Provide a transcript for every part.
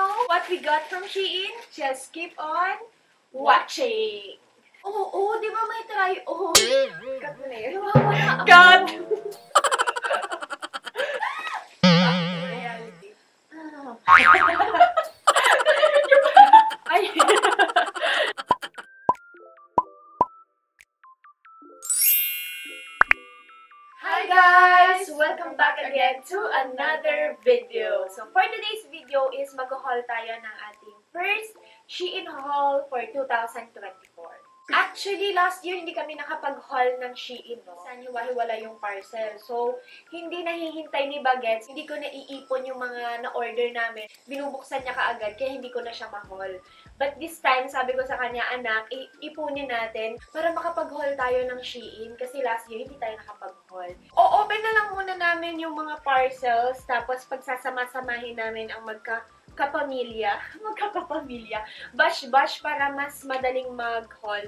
know what we got from Shein? Just keep on watching. Oo, di ba may try? Oo. Cut mo na yun. Cut! Reality. Ay. Hi guys! Welcome back again to another video. So for today's video is mag-haul tayo ng ating first Shein haul for 2024. Actually, last year hindi kami nakapag-haul ng Shein, no? Saan hiwa-hiwala yung parcel. So, hindi nahihintay ni Bagets. Hindi ko naiipon yung mga na-order namin. Binubuksan niya kaagad, kaya hindi ko na siya ma-haul. But this time, sabi ko sa kanya, anak, ipunin natin para makapag-haul tayo ng Shein. Kasi last year, hindi tayo nakapag-haul. O-open na lang muna namin yung mga parcels. Tapos, pagsasama-samahin namin ang magkakapamilya, bash-bash para mas madaling mag-haul.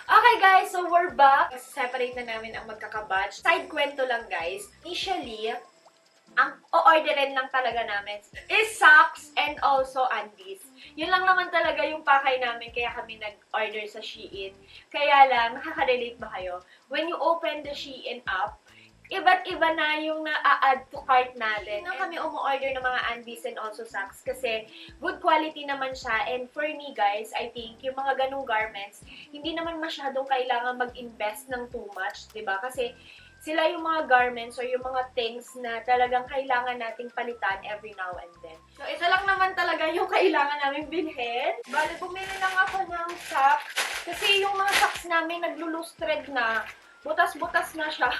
Okay guys, so we're back. Separate na namin ang magkakabatch. Side kwento lang guys. Initially, ang o-orderin lang talaga namin is socks and also undies. Yun lang naman talaga yung pakay namin kaya kami nag-order sa Shein. Kaya lang, nakaka-relate ba kayo? When you open the Shein app, iba't iba na yung na-add to cart natin. Hindi na kami umu-order ng mga undies and also socks kasi good quality naman siya. And for me guys, I think yung mga ganung garments, hindi naman masyadong kailangan mag-invest ng too much, diba? Kasi sila yung mga garments or yung mga things na talagang kailangan nating palitan every now and then. So, isa lang naman talaga yung kailangan namin bilhin. Bale, bumili lang ako ng socks. Kasi yung mga socks namin naglo-loose thread na. Butas-butas na siya.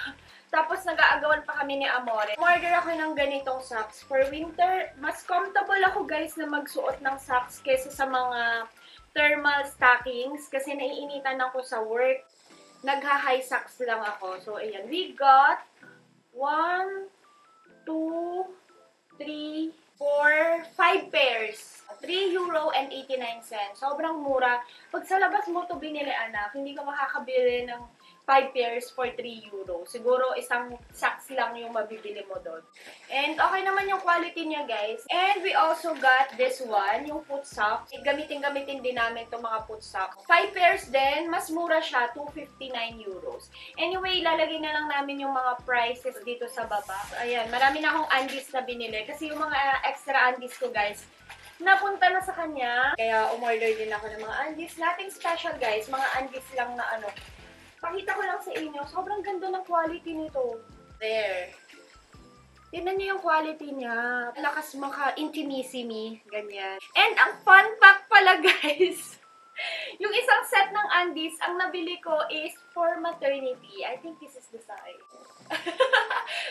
Tapos, nag-aagawan pa kami ni Amore. Order ako ng ganitong socks. For winter, mas comfortable ako guys na magsuot ng socks kaysa sa mga thermal stockings. Kasi naiinitan ako sa work. Nagha-high socks lang ako. So, ayan. We got 1, 2, 3, 4, 5 pairs. €3.89. Sobrang mura. Pag sa labas mo ito binili, anak, hindi ka makakabili ng 5 pairs for €3. Siguro isang socks lang yung mabibili mo doon. And okay naman yung quality niya, guys. And we also got this one, yung foot socks. Gamitin-gamitin din namin itong mga foot socks. 5 pairs din, mas mura siya, €259. Anyway, ilalagay na lang namin yung mga prices dito sa baba. Ayan, marami na akong undies na binili. Kasi yung mga extra undies ko, guys, napunta na sa kanya. Kaya umorder din ako ng mga undies. Nothing special, guys. Mga undies lang na ano. Pakita ko lang sa inyo, sobrang ganda ng quality nito. There. Tignan niyo yung quality niya. Lakas maka-intimissimi. Ganyan. And ang fun fact pala, guys, yung isang set ng undies, ang nabili ko is for maternity. I think this is the size.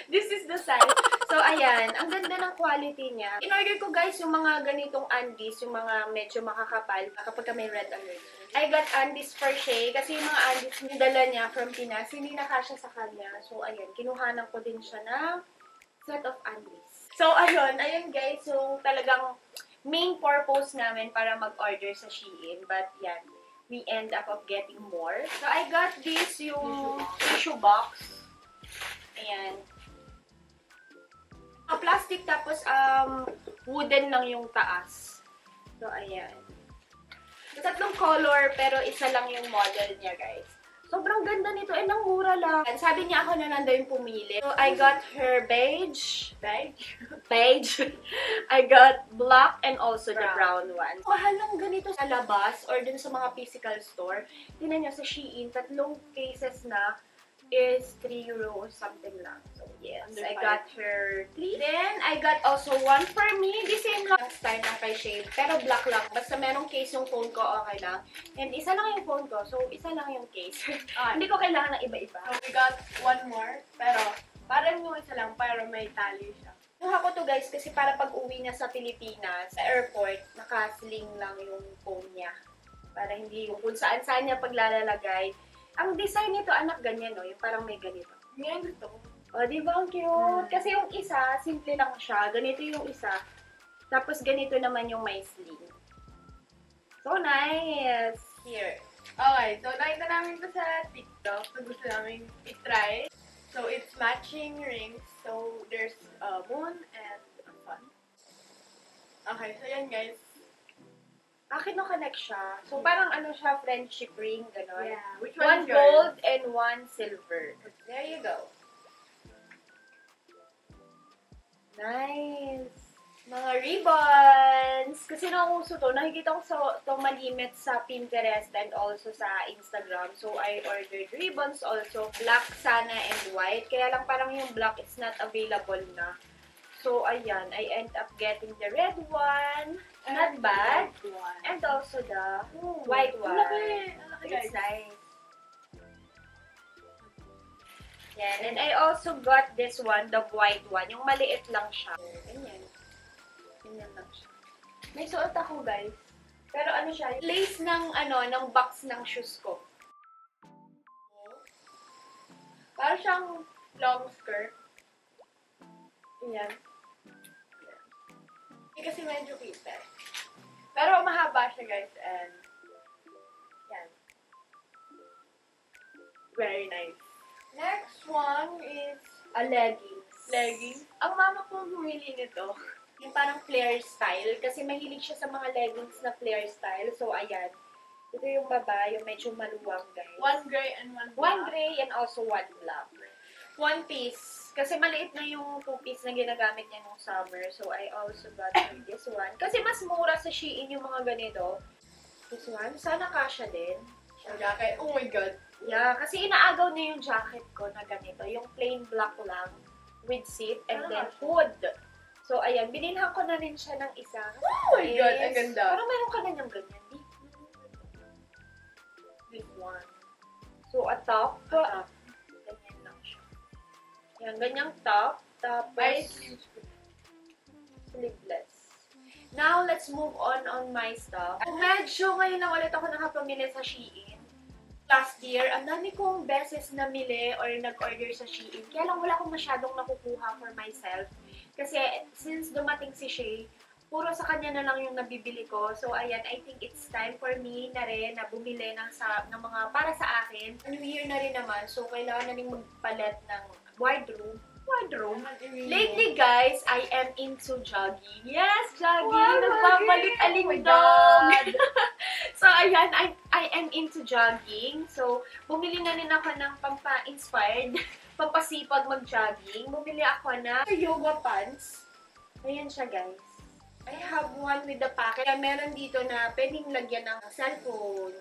This is the size. So, ayan. Ang ganda ng quality niya. In-order ko, guys, yung mga ganitong undies, yung mga medyo makakapal, kapag may red allergy. I got undies for Shay, kasi yung mga undies yung dala niya from Pinas, hindi nakasya sa kanya. So, ayan. Kinuhanan ko din siya ng set of undies. So, ayun guys, yung talagang main purpose namin para mag-order sa Shein. But, yan. We end up of getting more. So, I got this, yung tissue box. Ayan. Plastic tapos wooden lang yung taas. So, ayan. Tatlong color pero isa lang yung model niya, guys. Sobrang ganda nito. Eh, nang mura lang. Sabi niya ako na nandoon pumili. So, I got her beige. Beige? I got black and also the brown one. Mahal lang ganito sa labas or dun sa mga physical store. Tingnan niyo sa Shein, tatlong cases na is €3 or something lang. So, yes. I got her 3. Then, I got also one for me. The same lang style ng kay Shade. Pero black lang. Basta merong case yung phone ko, okay lang. And isa lang yung phone ko. So, isa lang yung case. Hindi ko kailangan ng iba-iba. So, we got one more. Pero, parang yung isa lang, pero may tali siya. Kuha ko to guys kasi para pag uwi niya sa Pilipinas, sa airport, naka-sling lang yung phone niya. Para hindi yung kung saan-saan niya paglalalagay. Ang design nito, anak, ganyan, no? Yung parang may ganito. Ngayon gusto ko. O, di ba? Ang cute. Kasi yung isa, simple lang siya. Ganito yung isa. Tapos, ganito naman yung may sling. So, nice! Here. Okay, so nakita namin ito sa TikTok. So, gusto namin i-try. So, it's matching rings. So, there's a moon and a sun. Okay, so yan guys. Akin connect siya. So, parang ano siya, friendship ring, gano'n. Yeah. Which One one is yours? gold and one silver. There you go. Nice. Mga ribbons. Kasi nauso to. Nakikita ko to malimit sa Pinterest and also sa Instagram. So, I ordered ribbons also. Black sana and white. Kaya lang parang yung black is not available na. So, ayan. I end up getting the red one. Not bad. And also the white one. Ang laki, It's guys. nice. Yan. And I also got this one, the white one. Yung maliit lang siya. Ganyan. Ganyan lang siya. May suot ako, guys. Pero ano siya, lace ng, ng box ng shoes ko. Parang siyang long skirt. Yan. Kasi medyo kita. Pero mahaba siya, guys. And, yan. Very nice. Next one is A leggings. leggings. Ang mama ko bumili nito. Yung parang flare style. Kasi mahilig siya sa mga leggings na flare style. So, ayan. Ito yung baba, yung medyo maluwang, guys. One gray and one black. One gray and also one black. One piece. Kasi maliit na yung two-piece na ginagamit niya nung summer. So, I also got this one. Kasi mas mura sa Shein yung mga ganito. This one. Sana kasha din. Ang jacket. Oh my God. Yeah, kasi inaagaw niya yung jacket ko na ganito. Yung plain black lang with zip and then hood. So, ayan. Binilhan ko na rin siya ng isa. Oh my God, ang ganda. Parang meron ka na niyang ganyan. Di? This one. So, a top. Ganyan lang siya. Yan, ganyang top. Tapos, sleeveless. Now, let's move on my stuff. Medyo ngayon lang ulit ako nakapamili sa Shein. Last year, ang dami kong beses namili or nag-order sa Shein. Kaya lang wala akong masyadong nakukuha for myself. Kasi since dumating si Shay, puro sa kanya na lang yung nabibili ko. So, ayan, I think it's time for me na rin na bumili ng mga para sa akin. New Year na rin naman, so kailangan na rin magpalit ng wardrobe. Lately, guys, I am into jogging. Yes, jogging! Wow, Nagpapalit jogging! alingdong! So, ayan, I am into jogging. So, bumili na rin ako ng pampa-inspired, pampasipag mag-jogging. Bumili ako na yoga pants. Ayan siya, guys. I have one with the packet. Kaya meron dito na pwedeng lagyan ng cellphone.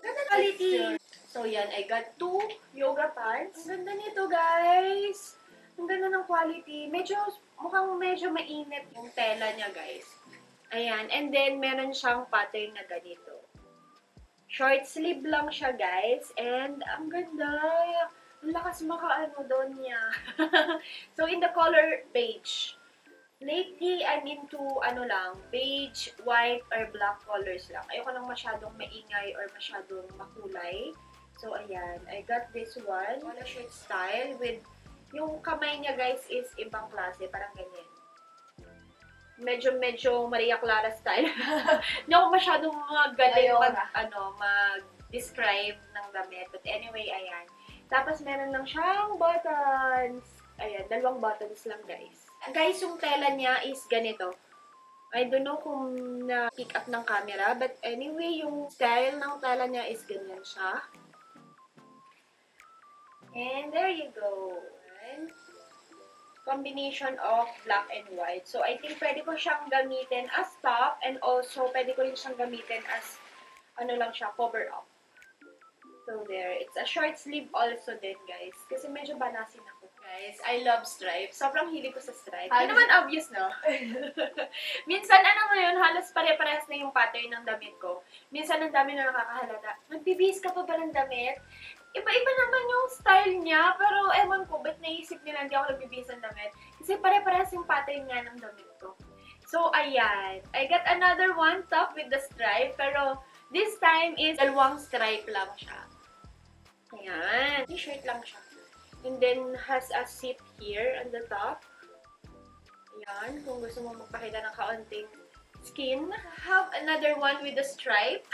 Ganda quality. So, yan. I got 2 yoga pants. Ang ganda nito, guys. Ang ganda ng quality. Mukhang medyo mainit yung tela niya, guys. Ayan. And then, meron siyang pattern na ganito. Short sleeve lang siya, guys. And, ang ganda. Ang lakas makaano doon niya. So, in the color beige. Lately, I'm into, beige, white, or black colors lang. Ayoko nang masyadong maingay or masyadong makulay. So, ayan. I got this one. Wala shirt style with, yung kamay niya, guys, is ibang klase. Parang ganyan. Medyo Maria Clara style. Hindi ako masyadong magaling mag-describe ng damit. But anyway, ayan. Tapos, meron lang siyang buttons. Ayan, 2 buttons lang, guys. Guys, yung tela niya is ganito. I don't know kung na-pick up ng camera, but anyway, yung style ng tela niya is ganyan siya. And there you go. And combination of black and white. So, I think pwede ko siyang gamitin as top and also pwede ko rin siyang gamitin as cover up. So, there. It's a short sleeve also din, guys. Kasi medyo banasin ako. Guys, I love stripes. Sobrang hilig ko sa stripes. Hindi naman obvious, no? Minsan, halos pare-parehas na yung pattern ng damit ko. Minsan, ang dami na nakakahalata. Magbibihis ka pa ba ng damit? Iba-iba naman yung style niya, pero ewan ko, ba't naisip nila hindi ako nagbibihis ng damit? Kasi pare-parehas yung pattern nga ng damit ko. So, ayan. I got another one top with the stripe, pero this time is 2 stripe lang siya. Ayan. T-shirt lang siya. And then, has a zip here on the top. Ayan. Kung gusto mo magpakita ng kaunting skin. Have another one with the stripe.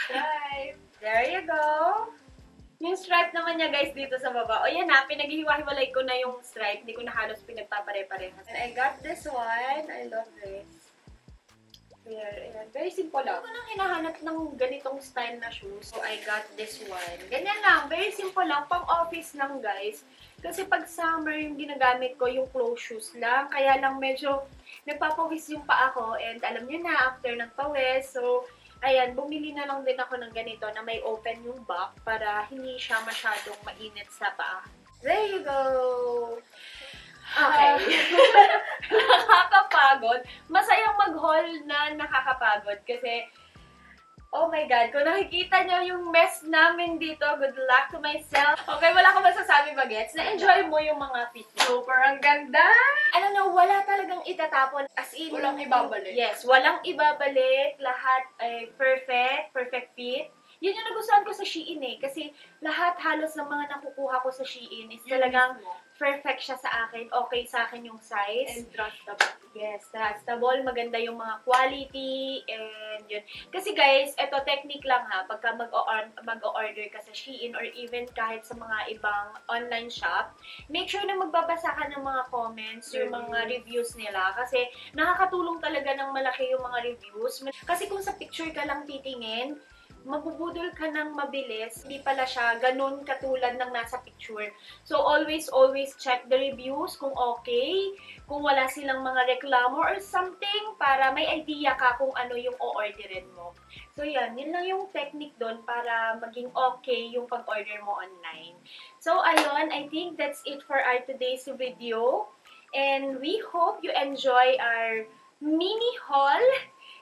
There you go. Yung stripe naman niya, guys, dito sa baba. O yan na, pinaghihiwa-hiwalay ko na yung stripe. Hindi ko na halos pinagpapare-parehas. And I got this one. I love this. wear. Ayan. Very simple lang. Ako nang hinahanap ng ganitong style na shoes. So, I got this one. Ganyan lang. Very simple lang. Pang office lang, guys. Kasi pag summer, yung ginagamit ko, yung closed shoes lang. Kaya lang medyo nagpapawis yung paa ko. And alam nyo na, after ng pawis. So, ayan, bumili na lang din ako ng ganito na may open yung back para hindi siya masyadong mainit sa paa. There you go! Okay. Nakakapagod. Masayang mag-haul na nakakapagod kasi, oh my God, kung nakikita nyo yung mess namin dito, good luck to myself. Okay, wala akong masasabi, Bagets. Na-enjoy mo yung mga fit mo. Super ang ganda! Ano na, wala talagang itatapon. As in, Walang ibabalik. Yes, walang ibabalik. Lahat ay perfect fit. Yun yung nagustuhan ko sa Shein eh. Kasi lahat halos ng mga nakukuha ko sa Shein is talagang perfect siya sa akin. Okay sa akin yung size. And trustable. Yes, trustable. Maganda yung mga quality. And yun. Kasi guys, eto technique lang ha. Pagka mag-o-order ka sa Shein or even kahit sa mga ibang online shop, make sure na magbabasa ka ng mga comments, yung mga reviews nila. Kasi nakakatulong talaga ng malaki yung mga reviews. Kasi kung sa picture ka lang titingin, mabubudol ka ng mabilis. Hindi pala siya ganun katulad ng nasa picture. So, always check the reviews kung okay, kung wala silang mga reklamo or something para may idea ka kung ano yung o-orderin mo. So, yan lang yung technique doon para maging okay yung pag-order mo online. So, ayun, I think that's it for our today's video. And we hope you enjoy our mini haul.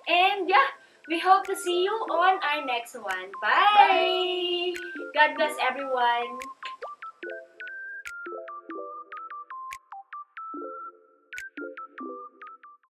And yeah, we hope to see you on our next one. Bye! God bless everyone!